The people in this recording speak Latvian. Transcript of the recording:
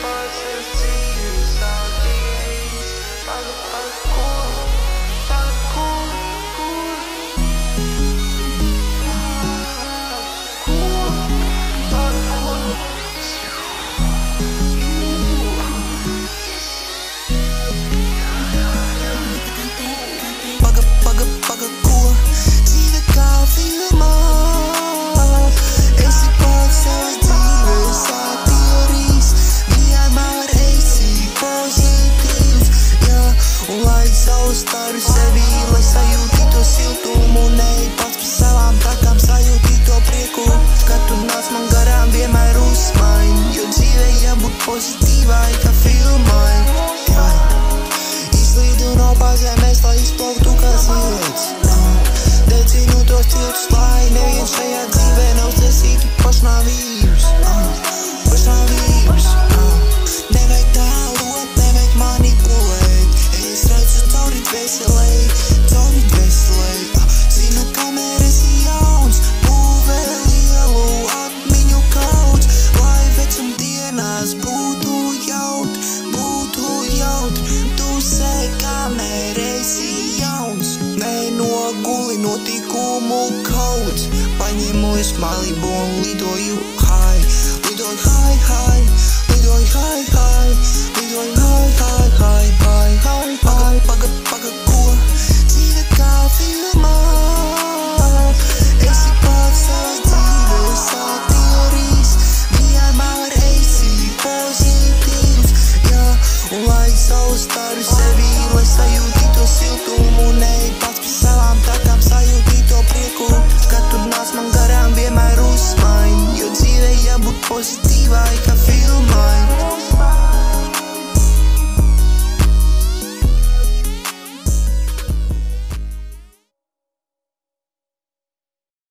pats ir dzīves sākījis. Pagad, kur? Pagad, ko? Dzīve kā filmā. Esi pats savas dzīves aktoris. Vienmēr esi pozitīvs, jā. Un lai savu staru sevi, lai sajūti to siltumu. Neej pats pa savām takām, sajūti to prieku. Kad tu nāc man garām, vienmēr uzmaiņ. Jo dzīve jābūt pozitīvai kā filmai, jā. Izlīdu no pazemes, lai izplauktu kā zieds. Decinu tos tiltus, lai neviens šajā dzīvē nav cesītu pašnāvības. Nevajag tālot, nevajag manipulēt. Es redzu cauri dvēselei. Zinu, kamēr esi jauns, būvē lielu atmiņu kaut. Lai vecumdienās būtu jautri. Tu sēj, kamēr esi jauns. Nenoguli notikumu kaut. Paņemoju Malibu un lidoju high. Lidoju high. Pagad, ko? Dzīve kā filmā. Esi pats savas dzīves aktoris. Vienmēr esi pozitīvs, jā. Un lai savu staru sevi, lai sajūti to siltumu. Neej pats pa savām takām, sajūti to prieku. Kad tu nāc man garām, vienmēr uzmaiņ. Jo dzīve jābūt pozitīvai kā filmā.